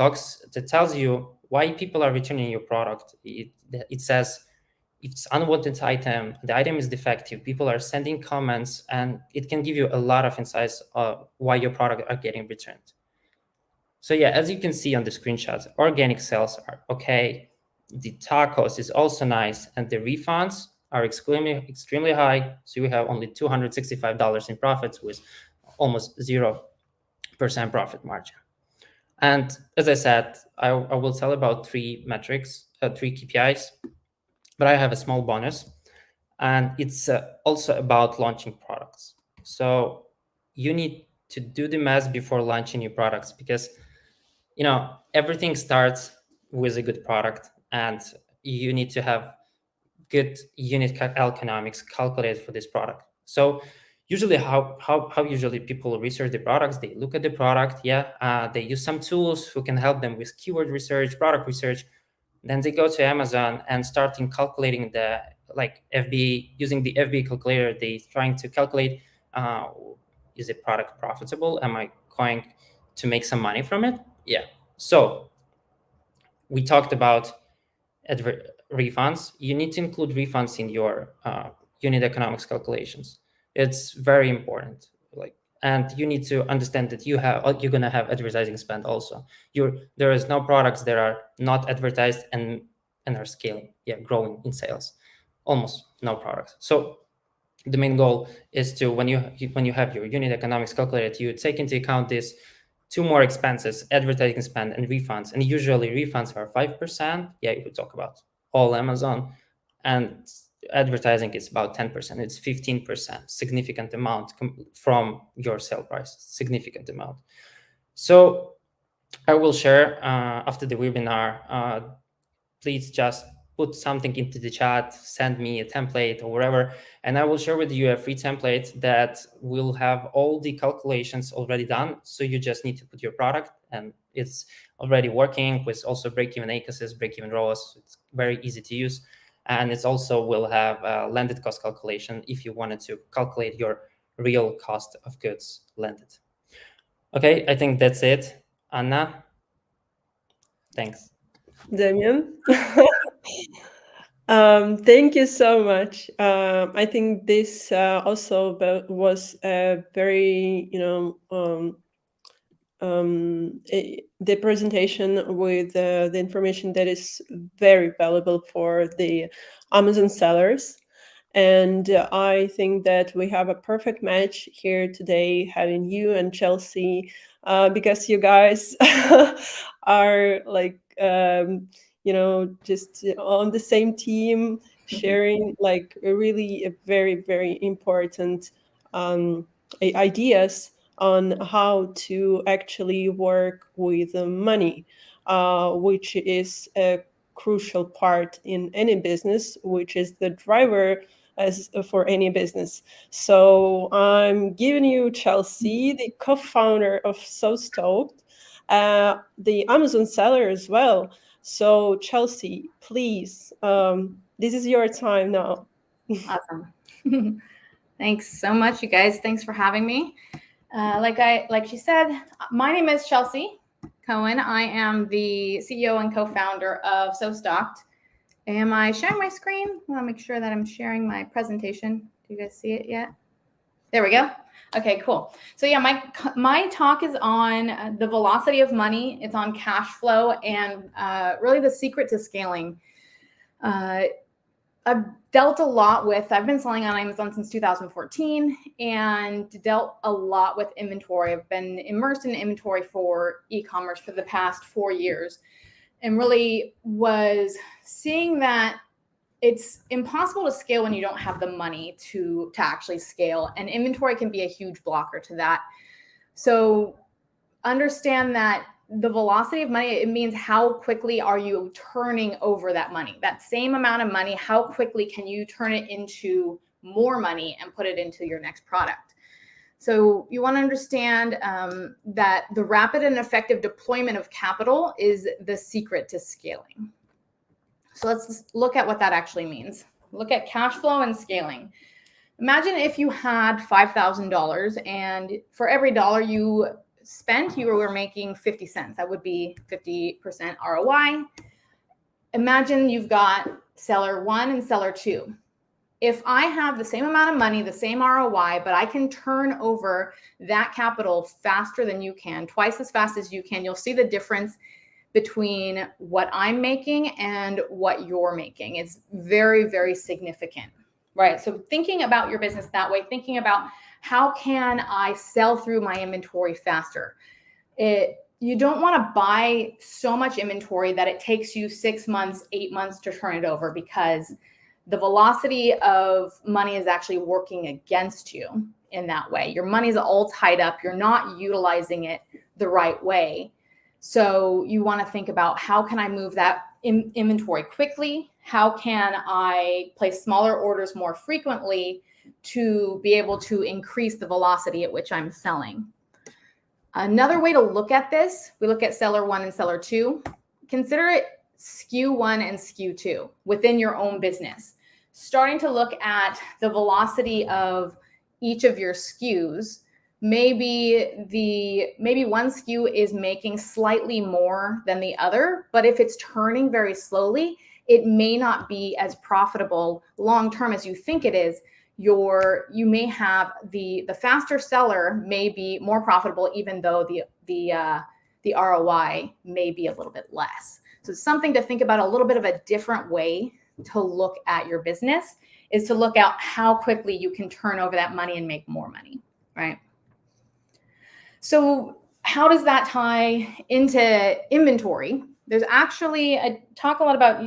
tells you why people are returning your product. It says it's unwanted item, the item is defective, people are sending comments, and it can give you a lot of insights of why your product are getting returned. So yeah, as you can see on the screenshots, organic sales are okay. The tacos is also nice, and the refunds are extremely high. So you have only $265 in profits with almost 0% profit margin. And as I said, I will tell about three KPIs, but I have a small bonus, and it's also about launching products. So you need to do the math before launching new products, because everything starts with a good product, and you need to have good unit economics calculated for this product. So usually how usually people research the products, they look at the product, they use some tools who can help them with keyword research, product research. Then they go to Amazon and starting calculating the FBA, using the FBA calculator. They trying to calculate, is the product profitable? Am I going to make some money from it? Yeah. So we talked about refunds. You need to include refunds in your unit economics calculations. It's very important. And you need to understand that you're going to have advertising spend also. There is no products that are not advertised and are scaling, growing in sales. Almost no products. So the main goal is to, when you have your unit economics calculated, you take into account these two more expenses: advertising spend and refunds. And usually refunds are 5%. Yeah, you could talk about all Amazon, and advertising is about 10%. It's 15%, significant amount from your sale price, significant amount. So I will share after the webinar. Please just put something into the chat, send me a template or whatever, and I will share with you a free template that will have all the calculations already done. So you just need to put your product, and it's already working with also break-even ACOSs, break-even ROAS. It's very easy to use. And it also will have a landed cost calculation if you wanted to calculate your real cost of goods landed. Okay, I think that's it. Anna, thanks. Demian. Thank you so much. I think this also was a very, the presentation with the information that is very valuable for the Amazon sellers. And I think that we have a perfect match here today, having you and Chelsea, because you guys are just on the same team, sharing really a very, very important ideas on how to actually work with money, which is a crucial part in any business, which is the driver as for any business. So I'm giving you Chelsea, the co-founder of So Stoked, the Amazon seller as well. So Chelsea, please, this is your time now. Awesome. Thanks so much, you guys. Thanks for having me. Like she said, my name is Chelsea Cohen. I am the CEO and co-founder of So Stocked. Am I sharing my screen? I want to make sure that I'm sharing my presentation. Do you guys see it yet? There we go. Okay, cool. So yeah, my talk is on the velocity of money. It's on cash flow and really the secret to scaling. I've dealt a lot with, I've been selling on Amazon since 2014 and dealt a lot with inventory. I've been immersed in inventory for e-commerce for the past 4 years and really was seeing that it's impossible to scale when you don't have the money to actually scale, and inventory can be a huge blocker to that. So understand that the velocity of money, it means how quickly are you turning over that money, that same amount of money, how quickly can you turn it into more money and put it into your next product. So you want to understand that the rapid and effective deployment of capital is the secret to scaling. So let's look at what that actually means. Look at cash flow and scaling. Imagine if you had $5,000 and for every dollar you spent, you were making 50 cents. That would be 50% ROI. Imagine you've got seller 1 and seller 2. If I have the same amount of money, the same ROI, but I can turn over that capital faster than you can, twice as fast as you can, you'll see the difference between what I'm making and what you're making. It's very, very significant, right? So thinking about your business that way, thinking about how can I sell through my inventory faster? You don't want to buy so much inventory that it takes you 6 months, 8 months to turn it over, because the velocity of money is actually working against you in that way. Your money's all tied up. You're not utilizing it the right way. So you want to think about, how can I move that inventory quickly? How can I place smaller orders more frequently to be able to increase the velocity at which I'm selling? Another way to look at this, we look at seller 1 and seller 2. Consider it SKU 1 and SKU 2 within your own business. Starting to look at the velocity of each of your SKUs. Maybe one SKU is making slightly more than the other, but if it's turning very slowly, it may not be as profitable long-term as you think it is. You may have the faster seller may be more profitable, even though the ROI may be a little bit less. So something to think about, a little bit of a different way to look at your business is to look at how quickly you can turn over that money and make more money, right? So how does that tie into inventory? There's actually, I talk a lot about,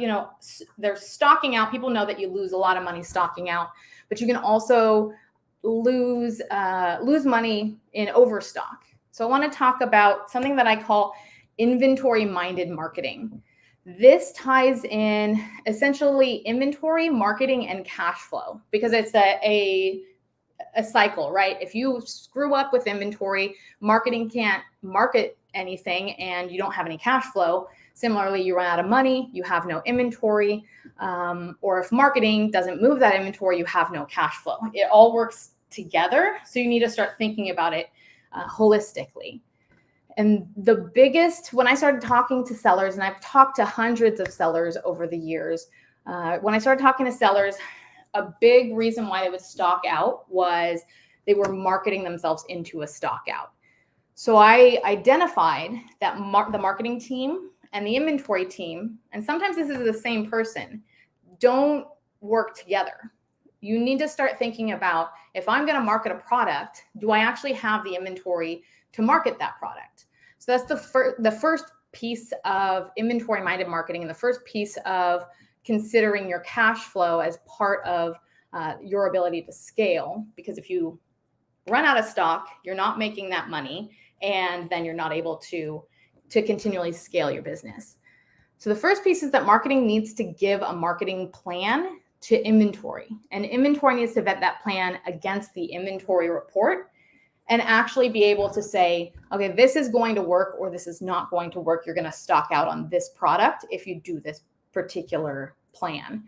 there's stocking out. People know that you lose a lot of money stocking out, but you can also lose money in overstock. So I want to talk about something that I call inventory-minded marketing. This ties in essentially inventory, marketing, and cash flow, because it's a cycle, right? If you screw up with inventory, marketing can't market anything and you don't have any cash flow. Similarly, you run out of money, you have no inventory, or if marketing doesn't move that inventory, you have no cash flow. It all works together. So you need to start thinking about it holistically. And the biggest, when I started talking to sellers, and I've talked to hundreds of sellers over the years, when I started talking to sellers, a big reason why they would stock out was they were marketing themselves into a stock out. So I identified that the marketing team and the inventory team, and sometimes this is the same person, don't work together. You need to start thinking about, if I'm going to market a product, do I actually have the inventory to market that product? So that's the first piece of inventory-minded marketing, and the first piece of considering your cash flow as part of your ability to scale. Because if you run out of stock, you're not making that money, and then you're not able to continually scale your business. So the first piece is that marketing needs to give a marketing plan to inventory, and inventory needs to vet that plan against the inventory report and actually be able to say, okay, this is going to work or this is not going to work. You're going to stock out on this product if you do this particular plan.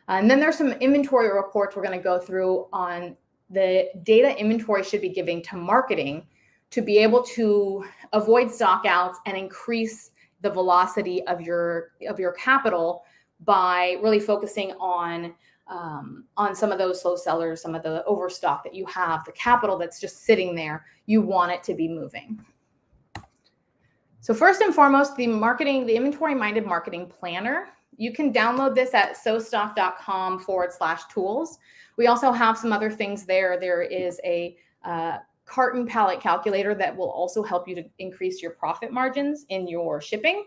And then there's some inventory reports we're going to go through on the data inventory should be giving to marketing to be able to avoid stock outs and increase the velocity of your capital by really focusing on on some of those slow sellers, some of the overstock that you have, the capital that's just sitting there, you want it to be moving. So first and foremost, the inventory-minded marketing planner. You can download this at sostock.com/tools. We also have some other things there. There is a carton pallet calculator that will also help you to increase your profit margins in your shipping.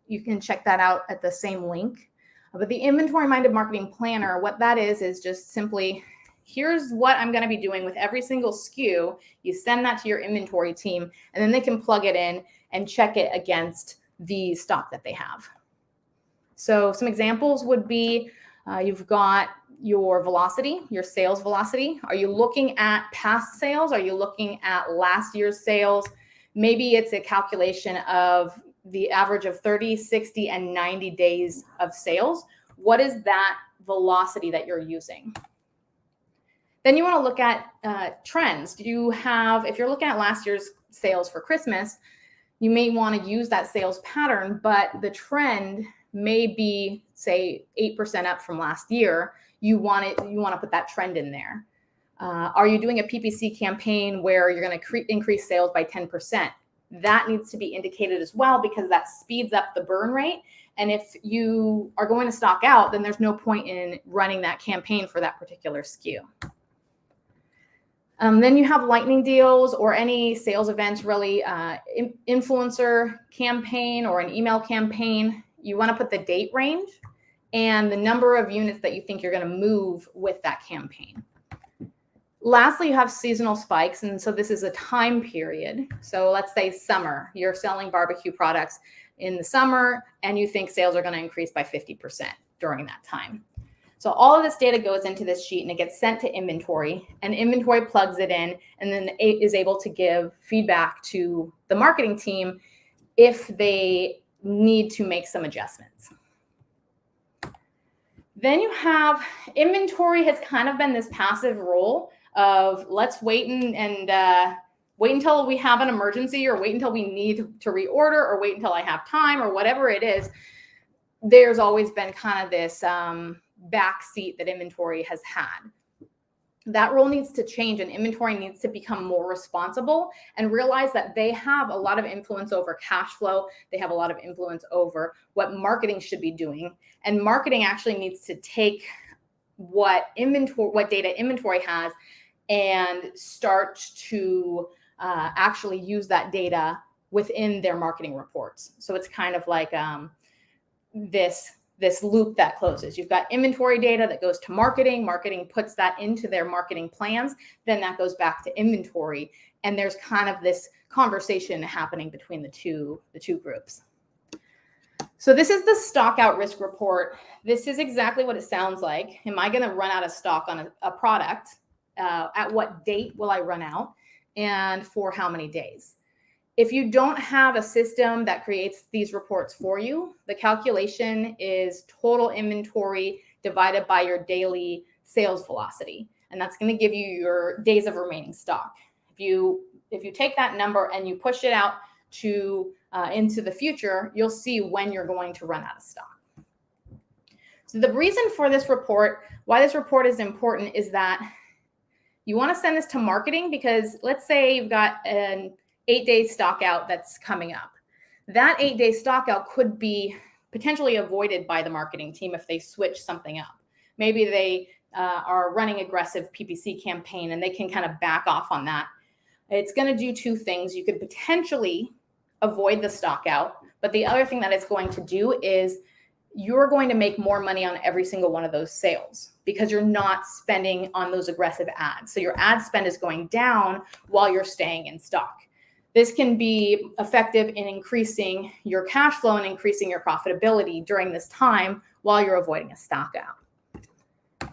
You can check that out at the same link. But the inventory-minded marketing planner, what that is just simply, here's what I'm going to be doing with every single SKU. You send that to your inventory team, and then they can plug it in and check it against the stock that they have. So some examples would be, you've got your velocity, your sales velocity. Are you looking at past sales? Are you looking at last year's sales? Maybe it's a calculation of the average of 30, 60, and 90 days of sales. What is that velocity that you're using? Then you want to look at trends. If you're looking at last year's sales for Christmas, you may want to use that sales pattern, but the trend may be, say, 8% up from last year. You want to put that trend in there. Are you doing a PPC campaign where you're going to increase sales by 10%? That needs to be indicated as well, because that speeds up the burn rate. And if you are going to stock out, then there's no point in running that campaign for that particular SKU. Then you have lightning deals or any sales events, really, influencer campaign or an email campaign. You want to put the date range and the number of units that you think you're going to move with that campaign. Lastly, you have seasonal spikes. And so this is a time period. So let's say summer, you're selling barbecue products in the summer and you think sales are going to increase by 50% during that time. So all of this data goes into this sheet and it gets sent to inventory, and inventory plugs it in and then is able to give feedback to the marketing team if they need to make some adjustments. Then you have inventory has kind of been this passive role of let's wait and wait until we have an emergency, or wait until we need to reorder, or wait until I have time, or whatever it is. There's always been kind of this backseat that inventory has had. That role needs to change, and inventory needs to become more responsible and realize that they have a lot of influence over cash flow. They have a lot of influence over what marketing should be doing. And marketing actually needs to take what data inventory has and start to actually use that data within their marketing reports. So it's kind of like this loop that closes. You've got inventory data that goes to marketing. Marketing puts that into their marketing plans. Then that goes back to inventory. And there's kind of this conversation happening between the two groups. So this is the stock out risk report. This is exactly what it sounds like. Am I going to run out of stock on a product? At what date will I run out? And for how many days? If you don't have a system that creates these reports for you, the calculation is total inventory divided by your daily sales velocity. And that's going to give you your days of remaining stock. If you take that number and you push it out to into the future, you'll see when you're going to run out of stock. So the reason for this report, why this report is important, is that you want to send this to marketing, because let's say you've got an 8-day stock out that's coming up. That 8-day stock out could be potentially avoided by the marketing team if they switch something up. Maybe they are running aggressive PPC campaign and they can kind of back off on that. It's going to do two things. You could potentially avoid the stock out, but the other thing that it's going to do is you're going to make more money on every single one of those sales because you're not spending on those aggressive ads. So your ad spend is going down while you're staying in stock. This can be effective in increasing your cash flow and increasing your profitability during this time while you're avoiding a stock out.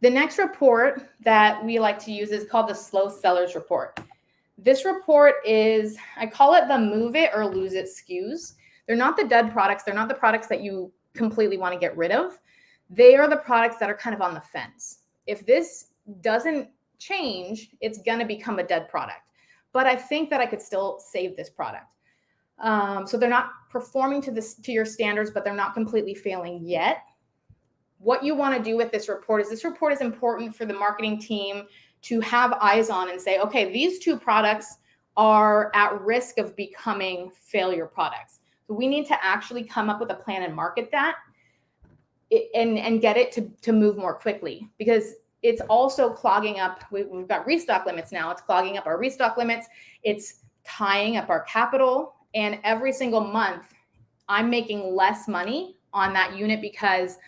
The next report that we like to use is called the slow sellers report. This report is, I call it the move it or lose it SKUs. They're not the dud products. They're not the products that you completely want to get rid of. They are the products that are kind of on the fence. If this doesn't change, it's going to become a dud product. But I think that I could still save this product. So they're not performing to your standards, but they're not completely failing yet. what you want to do with this report is important for the marketing team to have eyes on and say, okay, these two products are at risk of becoming failure products. So we need to actually come up with a plan and market that and get it to move more quickly, because it's also clogging up. We've got restock limits now. It's clogging up our restock limits. It's tying up our capital. And every single month, I'm making less money on that unit because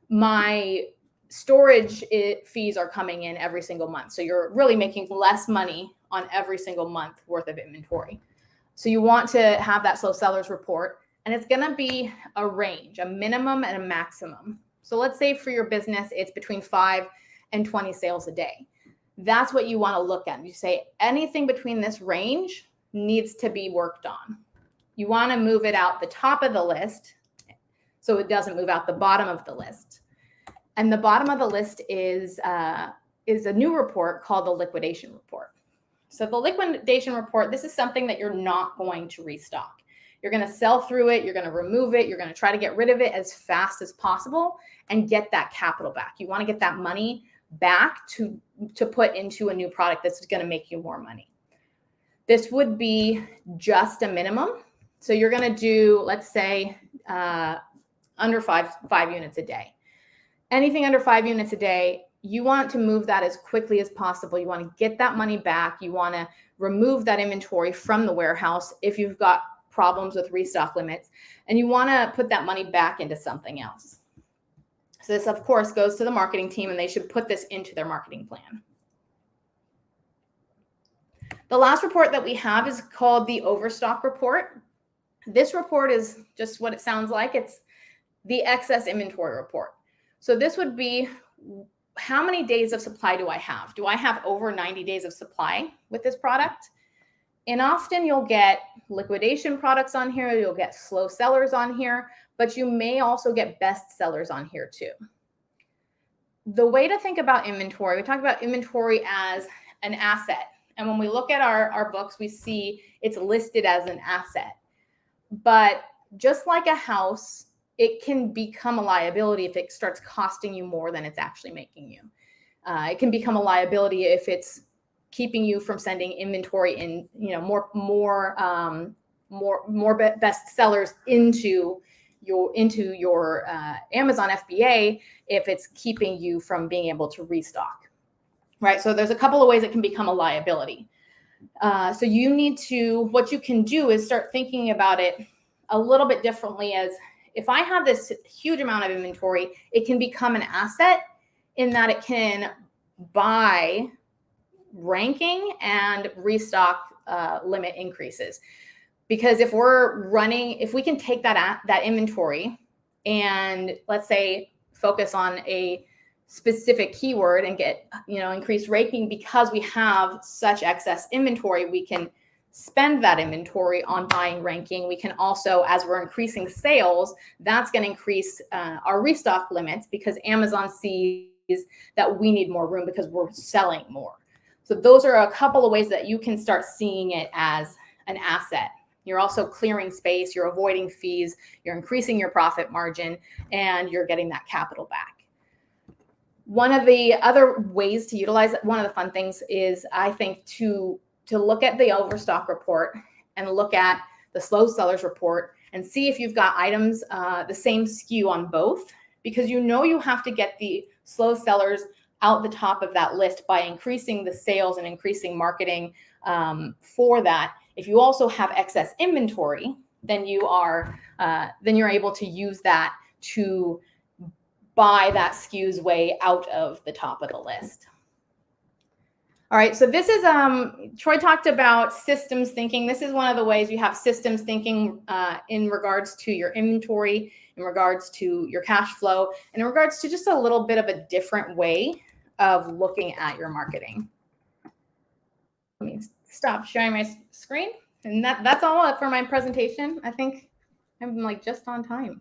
my storage fees are coming in every single month. So you're really making less money on every single month worth of inventory. So you want to have that slow sellers report, and it's going to be a range, a minimum and a maximum. So let's say for your business, it's between 5 and 20 sales a day. That's what you want to look at. You say anything between this range needs to be worked on. You want to move it out the top of the list so it doesn't move out the bottom of the list. And the bottom of the list is a new report called the liquidation report. So the liquidation report, this is something that you're not going to restock. You're going to sell through it. You're going to remove it. You're going to try to get rid of it as fast as possible and get that capital back. You want to get that money back to put into a new product that's going to make you more money. This would be just a minimum. So you're going to do, let's say, under five units a day. Anything under 5 units a day, you want to move that as quickly as possible. You want to get that money back. You want to remove that inventory from the warehouse if you've got problems with restock limits, and you want to put that money back into something else. So this, of course, goes to the marketing team, and they should put this into their marketing plan. The last report that we have is called the overstock report. This report is just what it sounds like. It's the excess inventory report. So this would be, how many days of supply do I have? Do I have over 90 days of supply with this product? And often you'll get liquidation products on here, you'll get slow sellers on here, but you may also get best sellers on here too. The way to think about inventory, we talk about inventory as an asset. And when we look at our books, we see it's listed as an asset. But just like a house, it can become a liability if it starts costing you more than it's actually making you. It can become a liability if it's keeping you from sending inventory in, more best sellers into your Amazon FBA, if it's keeping you from being able to restock, right? So there's a couple of ways it can become a liability. So you need to, what you can do is start thinking about it a little bit differently. As if I have this huge amount of inventory, it can become an asset in that it can buy ranking and restock limit increases. Because if we can take that inventory and let's say focus on a specific keyword and get, increased ranking, because we have such excess inventory, we can spend that inventory on buying ranking. We can also, as we're increasing sales, that's going to increase our restock limits because Amazon sees that we need more room because we're selling more. So those are a couple of ways that you can start seeing it as an asset. You're also clearing space, you're avoiding fees, you're increasing your profit margin, and you're getting that capital back. One of the other ways to utilize it, one of the fun things is, I think, to look at the overstock report and look at the slow sellers report and see if you've got items the same SKU on both, because you have to get the slow sellers out the top of that list by increasing the sales and increasing marketing for that. If you also have excess inventory, then you're able to use that to buy that SKU's way out of the top of the list. All right, so this is, Troy talked about systems thinking. This is one of the ways you have systems thinking in regards to your inventory, in regards to your cash flow, and in regards to just a little bit of a different way of looking at your marketing. Let me stop sharing my screen. And that's all for my presentation. I think I'm just on time.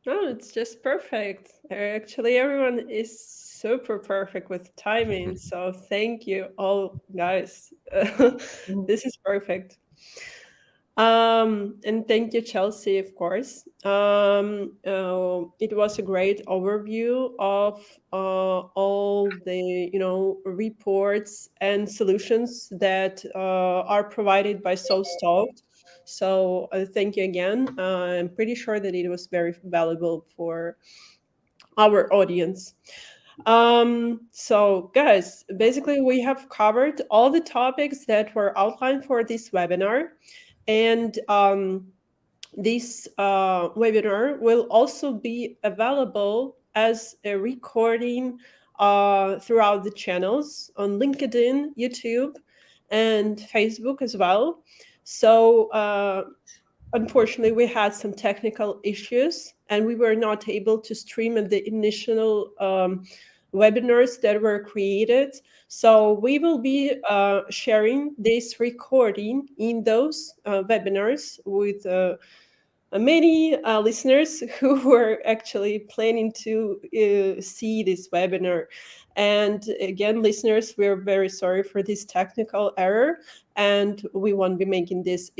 No, it's just perfect. Actually, everyone is super perfect with timing. So thank you all, guys. This is perfect. And thank you, Chelsea, of course. It was a great overview of all the reports and solutions that are provided by SoStalked. So thank you again. I'm pretty sure that it was very valuable for our audience. So guys, basically we have covered all the topics that were outlined for this webinar. And this webinar will also be available as a recording throughout the channels on LinkedIn, YouTube, and Facebook as well. So unfortunately, we had some technical issues and we were not able to stream the initial webinars that were created. So we will be sharing this recording in those webinars with many listeners who were actually planning to see this webinar. And again, listeners, we're very sorry for this technical error and we won't be making this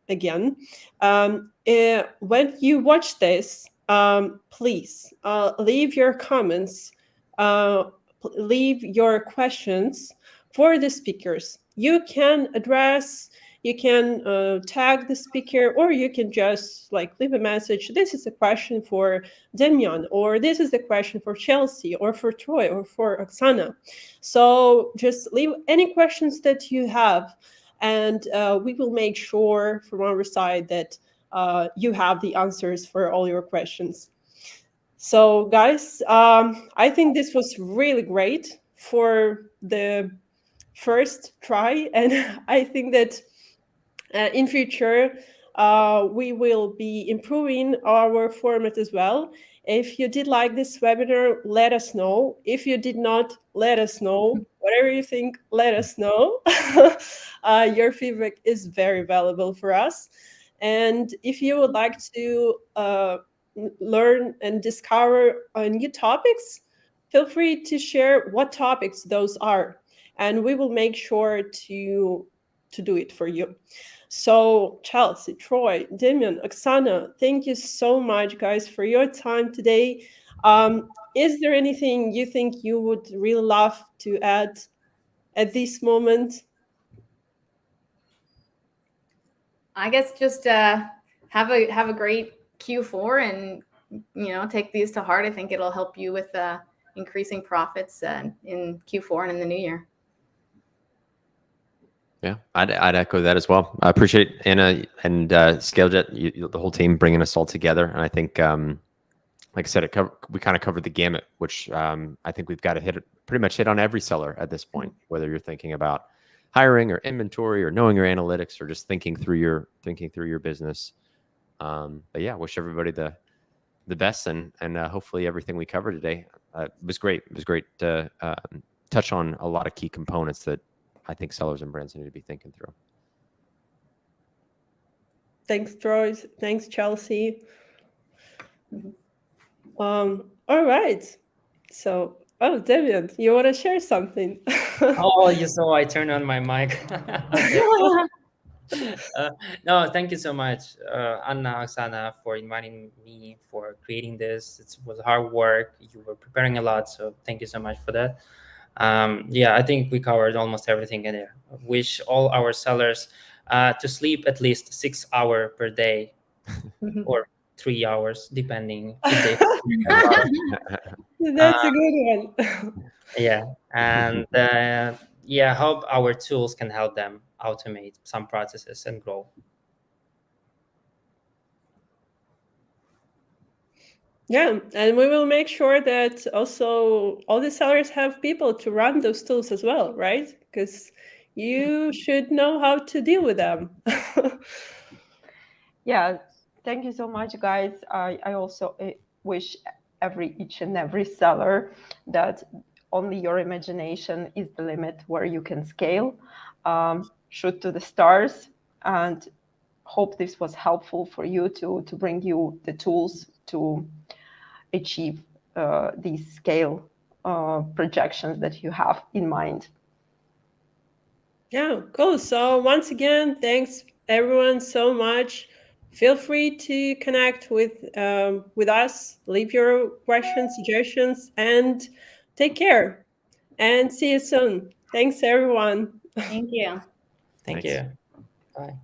again. When you watch this, please leave your comments, leave your questions for the speakers. You can tag the speaker, or you can just leave a message. This is a question for Demian, or this is the question for Chelsea, or for Troy, or for Oksana. So just leave any questions that you have, and we will make sure from our side that you have the answers for all your questions. So guys, I think this was really great for the first try, and I think that in future we will be improving our format as well. If you did like this webinar, let us know. If you did not, let us know. Whatever you think, let us know. Your feedback is very valuable for us. And if you would like to learn and discover new topics, feel free to share what topics those are, and we will make sure to do it for you. So Chelsea, Troy, Demian, Oksana, thank you so much, guys, for your time today. Is there anything you think you would really love to add at this moment? I guess just have a great Q4 and take these to heart. I think it'll help you with increasing profits in Q4 and in the new year. Yeah, I'd echo that as well. I appreciate Anna and ScaleJet, the whole team bringing us all together. And I think, like I said, we kind of covered the gamut, which I think we've got to pretty much hit on every seller at this point, whether you're thinking about hiring or inventory or knowing your analytics or just thinking through your business. But yeah, wish everybody the best, and hopefully everything we covered today was great. It was great to touch on a lot of key components that I think sellers and brands need to be thinking through. Thanks, Troy. Thanks, Chelsea. All right. So, Demian, you want to share something? Oh, you saw I turned on my mic. No, thank you so much, Anna, Oksana, for inviting me, for creating this. It was hard work. You were preparing a lot, so thank you so much for that. Yeah, I think we covered almost everything in there. Wish all our sellers to sleep at least 6 hours per day, or 3 hours, depending if they. That's a good one. Yeah, and yeah, hope our tools can help them automate some processes and grow. Yeah, and we will make sure that also all the sellers have people to run those tools as well, right? Because you should know how to deal with them. Yeah, thank you so much, guys. I also wish each and every seller that only your imagination is the limit where you can scale. Shoot to the stars, and hope this was helpful for you to bring you the tools to achieve these scale projections that you have in mind. Yeah, cool. So once again, thanks everyone so much. Feel free to connect with us, leave your questions, suggestions, and take care. And see you soon. Thanks, everyone. Thank you. Thank Thanks. you. Bye.